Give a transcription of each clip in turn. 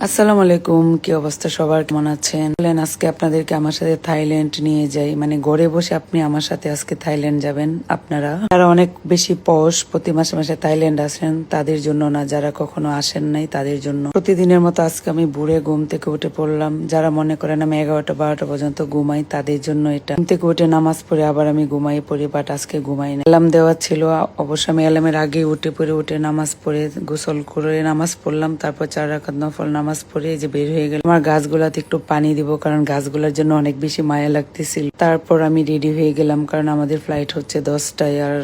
আসসালামু আলাইকুম, কি অবস্থা সবার, কেমন আছেন? বলেন আজকে আপনাদেরকে আমার সাথে থাইল্যান্ড নিয়ে যাই, মানে ঘরে বসে আপনি আমার সাথে আজকে থাইল্যান্ড যাবেন। আপনারা যারা অনেক বেশি পশ প্রতি মাসে মাসে থাইল্যান্ড আসেন তাদের জন্য না, যারা কখনো আসেন নাই তাদের জন্য। প্রতিদিনের মতো আজকে আমি ভোরে ঘুম থেকে উঠে পড়লাম। যারা মনে করেন আমি 11টা 12টা পর্যন্ত ঘুমাই তাদের জন্য এটা। ঘুম থেকে উঠে নামাজ পড়ে আবার আমি ঘুমাই পড়ি, বাট আজকে ঘুমাই না। অ্যালার্ম দেওয়া ছিল, অবশ্য আমি অ্যালার্মের আগে উঠে নামাজ পড়ে গোসল করে নামাজ পড়লাম, তারপর 4 রাকাত নফল নামাজ পড়ে যে বের হয়ে গেল। আমার গাছগুলাতে একটু পানি দিব, কারণ গাছগুলোর জন্য অনেক বেশি মায়া লাগতেছিল। তারপর আমি রেডি হয়ে গেলাম, কারণ আমাদের ফ্লাইট হচ্ছে 10টায়, আর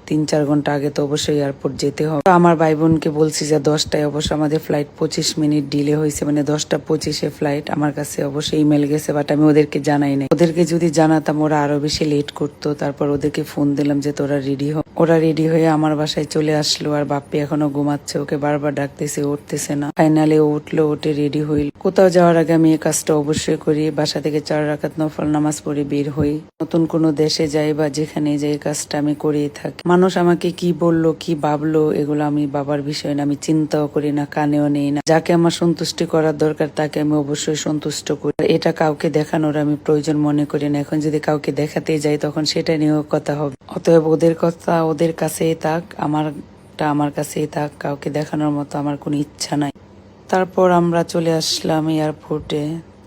3-4 ঘন্টা আগে তো অবশ্যই এয়ারপোর্ট যেতে হবে। তো আমার ভাই বোনকে বলছি যে 10টায়, অবশ্য আমাদের ফ্লাইট 25 মিনিট ডিলে হয়েছে, মানে 10টা 25-এ ফ্লাইট। আমার কাছে অবশ্যই ইমেল গেছে, বাট আমি ওদেরকে জানাই নাই। ওদেরকে যদি জানাতাম ওরা আরো বেশি লেট করতো। তারপর ওদেরকে ফোন দিলাম যে তোরা রেডি হ। ওরা রেডি হয়ে আমার বাসায় চলে আসলো, আর বাপ্পি এখনো ঘুমাচ্ছে, ওকে বারবার ডাকতেছে, উঠতেছে না। ফাইনালি ও উঠলো, উঠে রেডি হইল। কোথাও যাওয়ার আগে আমি এই কাজটা অবশ্যই করি, বাসা থেকে 4 রাকাত নফল নামাজ পড়ে বের হই। নতুন কোনো দেশে যাই বা যেখানে যাই, এই কাজটা আমি করেই থাকি। মানুষ আমাকে কি বললো কি ভাবলো এগুলো আমি বাবার বিষয় না, আমি চিন্তাও করি না, কানেও নেই না। যাকে আমার সন্তুষ্টি করার দরকার তাকে আমি অবশ্যই সন্তুষ্ট করি। এটা কাউকে দেখানোর আমি প্রয়োজন মনে করি না। এখন যদি কাউকে দেখাতে যাই তখন সেটা নিয়েও কথা হবে। অতএব ওদের কথা ওদের কাছেই থাক, আমারটা আমার কাছেই থাক। কাউকে দেখানোর মতো আমার কোনো ইচ্ছা নাই। তারপর আমরা চলে আসলাম এয়ারপোর্টে।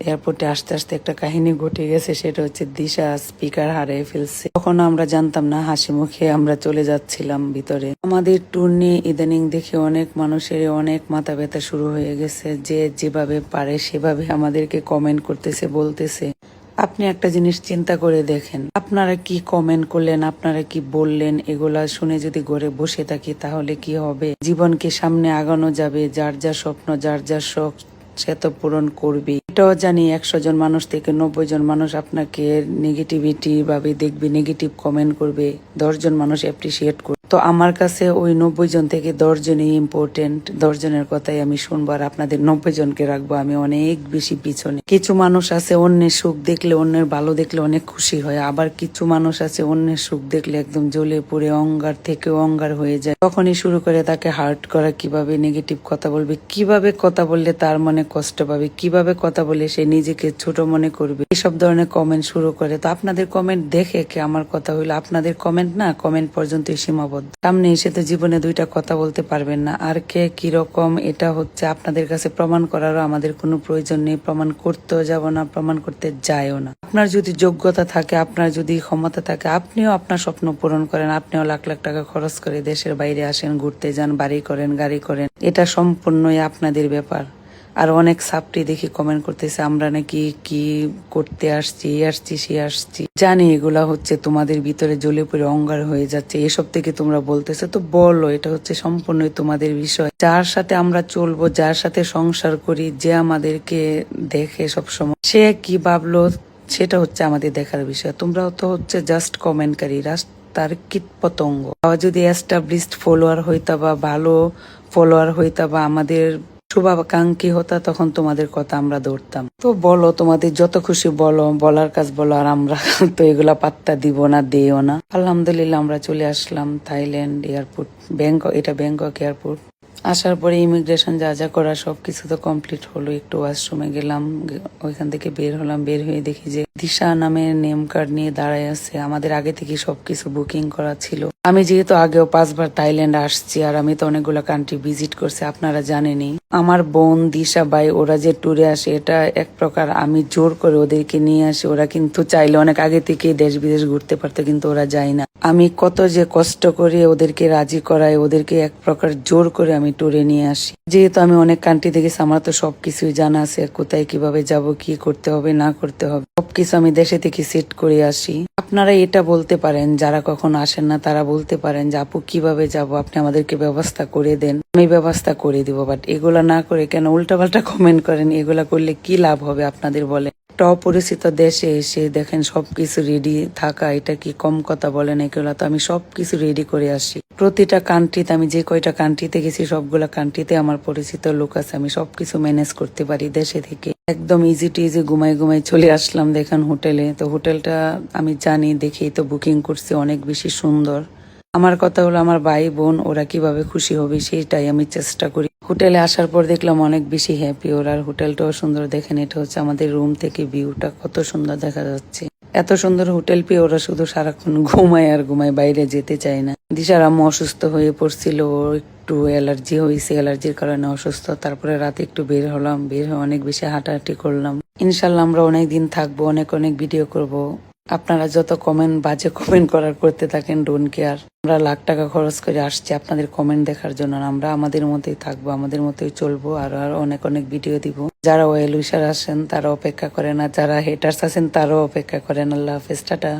এয়ারপোর্টে আসতে আসতে একটা কাহিনী ঘটে গেছে, সেটা হচ্ছে দিশা স্পিকার হারিয়ে ফেলছে। তখন আমরা জানতাম না, হাসি মুখে আমরা চলে যাচ্ছিলাম ভিতরে। আমাদের ট্যুর নিয়ে ইদানিং দেখে অনেক মানুষের অনেক মাথা ব্যথা শুরু হয়ে গেছে। যে যেভাবে পারে সেভাবে আমাদেরকে কমেন্ট করতেছে, বলতেছে। আপনি একটা জিনিস চিন্তা করে দেখেন, আপনারা কি কমেন্ট করলেন, আপনারা কি বললেন, এগুলা শুনে যদি ঘরে বসে থাকি তাহলে কি হবে? জীবনকে সামনে আগানো যাবে, যার যা স্বপ্ন যার যা শখ সে তো পূরণ করবে। এটাও জানি 100 জন মানুষ থেকে 90 জন মানুষ আপনাকে নেগেটিভিটি ভাবে দেখবে, নেগেটিভ কমেন্ট করবে, 10 জন মানুষ অ্যাপ্রিসিয়েট করবে। তো আমার কাছে ওই 90 জন থেকে 10 জনই ইম্পর্টেন্ট। 10 জনের কথাই আমি শুনবো, আর আপনাদের 90 জনকে রাখবো আমি অনেক বেশি পিছনে। কিছু মানুষ আছে অন্যের সুখ দেখলে, অন্যের ভালো দেখলে অনেক খুশি হয়, আবার কিছু মানুষ আছে অন্যের সুখ দেখলে একদম জ্বলে পড়ে অঙ্গার থেকে অঙ্গার হয়ে যায়। তখনই শুরু করে তাকে হার্ট করা, কিভাবে নেগেটিভ কথা বলবে, কিভাবে কথা বললে তার মনে কষ্ট পাবে, কিভাবে কথা বলে সে নিজেকে ছোট মনে করবে, এসব ধরনের কমেন্ট শুরু করে। তো আপনাদের কমেন্ট দেখে কি আমার কথা হইলো? আপনাদের কমেন্ট না, কমেন্ট পর্যন্তই সীমাবদ্ধ। সামনে এসে তো জীবনে 2টা কথা বলতে পারবেন না। আর কে কিরকম এটা হচ্ছে আপনাদের কাছে প্রমাণ করারও আমাদের কোনো প্রয়োজন নেই। প্রমাণ করতেও যাব না, প্রমাণ করতে যায়ও না। আপনার যদি যোগ্যতা থাকে, আপনার যদি ক্ষমতা থাকে, আপনিও আপনার স্বপ্ন পূরণ করেন। আপনিও লাখ লাখ টাকা খরচ করে দেশের বাইরে আসেন, ঘুরতে যান, বাড়ি করেন, গাড়ি করেন। এটা সম্পূর্ণই আপনাদের ব্যাপার। আর অনেক সাপটি দেখি কমেন্ট করতেছে আমরা নাকি কি করতে আসছি, সে আসছি। জানি এগুলা হচ্ছে তোমাদের ভিতরে জ্বলে পড়ে অঙ্গার হয়ে যাচ্ছে, এসব থেকে তোমরা বলতেছো। তো বলো, এটা হচ্ছে সম্পূর্ণই তোমাদের বিষয়। যার সাথে আমরা চলবো, যার সাথে সংসার করি, যে আমাদেরকে দেখে সবসময়, সে কি ভাবলো সেটা হচ্ছে আমাদের দেখার বিষয়। তোমরাও তো হচ্ছে জাস্ট কমেন্টকারী, তার কীট পতঙ্গ। যদি এস্টাবলিশড ফলোয়ার হইতা বা ভালো ফলোয়ার হইতা বা আমাদের শুভাকাঙ্ক্ষী হতা, তখন তোমাদের কথা আমরা ধরতাম। তো বলো, তোমাদের যত খুশি বলো, বলার কাজ বলো, আর আমরা তো এগুলা পাত্তা দিব না, দেও না। আলহামদুলিল্লাহ আমরা চলে আসলাম থাইল্যান্ড এয়ারপোর্ট, ব্যাংকক। এটা ব্যাংকক এয়ারপোর্ট। আসার পরে ইমিগ্রেশন যা যা করা সবকিছু তো কমপ্লিট হলো। একটু ওয়াশরুমে গেলাম, ওইখান থেকে বের হলাম। বের হয়ে দেখি যে দিশা নামের নেম কার্ড নিয়ে দাঁড়ায় আছে। আমাদের আগে থেকে সবকিছু বুকিং করা ছিল। আমি যেহেতু আগেও 5বার থাইল্যান্ড আসছি, আর আমি তো অনেকগুলো কান্ট্রি ভিজিট করছি, আপনারা জানেনই। আমার বোন দিশা ভাই ওরা যে ট্যুরে আসে, এটা এক প্রকার আমি জোর করে ওদেরকে নিয়ে আসি। ওরা কিন্তু চাইলে অনেক আগে থেকে দেশ বিদেশ ঘুরতে পারতো, কিন্তু ওরা যায় না। আমি কত যে কষ্ট করে ওদেরকে রাজি করাই, ওদেরকে এক প্রকার জোর করে আমি ট্যুরে নিয়ে আসি। যেহেতু আমি অনেক কান্ট্রি দেখেছি, আমার তো সবকিছুই জানা আছে, কোথায় কিভাবে যাব, কি করতে হবে না করতে হবে, সবকিছু আমি দেশে থেকে সেট করে আসি। আপনারা এটা বলতে পারেন, যারা কখনো আসেন না তারা বলতে পারেন যে আপু কিভাবে যাব, আপনি আমাদেরকে ব্যবস্থা করে দেন, আমি ব্যবস্থা করে দিব। বাট এগুলা না করে কেন উল্টাপাল্টা কমেন্ট করেন? এগুলা করলে কি লাভ হবে আপনাদের বলে? একটা অপরিচিত দেশে এসে দেখেন সবকিছু রেডি থাকা, এটা কি কম কথা বলেন? এগুলা তো আমি সবকিছু রেডি করে আসি। প্রতিটা কান্ট্রিতে, আমি যে কয়টা কান্ট্রিতে গেছি সবগুলা কান্ট্রিতে আমার পরিচিত লোক আছে, আমি সবকিছু ম্যানেজ করতে পারি দেশে থেকে। একদম ইজি টিজি ঘুমাই ঘুমাই চলে আসলাম দেখেন হোটেলে। তো হোটেলটা আমি জানি, দেখেই তো বুকিং করছি, অনেক বেশি সুন্দর। আমার কথা হলো আমার ভাই বোন ওরা কিভাবে খুশি হবে সেটাই আমি চেষ্টা করি। হোটেলে আসার পর দেখলাম অনেক বেশি হ্যাপি ওরা, আর হোটেলটাও সুন্দর। দেখেন এটা হচ্ছে আমাদের রুম থেকে ভিউটা কত সুন্দর দেখা যাচ্ছে। এত সুন্দর হোটেল পেয়ে ওরা শুধু সারাক্ষণ ঘুমায় আর ঘুমায়, বাইরে যেতে চায় না। দিশার আম্মু অসুস্থ হয়ে পড়ছিল, একটু অ্যালার্জি হয়েছে, অ্যালার্জির কারণে অসুস্থ। তারপরে রাতে একটু বের হলাম, বের হয়ে অনেক বেশি হাঁটাহাঁটি করলাম। ইনশাল্লাহ আমরা অনেক দিন থাকবো, অনেক অনেক ভিডিও করব। আপনারা যত কমেন্ট, বাজে কমেন্ট করার করতে থাকেন, ডোন্ট কেয়ার। আমরা লাখ টাকা খরচ করে আসছি আপনাদের কমেন্ট দেখার জন্য। আমরা আমাদের মতোই থাকবো, আমাদের মতোই চলবো, আর অনেক অনেক ভিডিও দিব। যারা ওয়েল উইশার আসেন তারা অপেক্ষা করেন, আর যারা হেটার্স আছেন তারাও অপেক্ষা করেন। আল্লাহ হাফেজ, টাটা।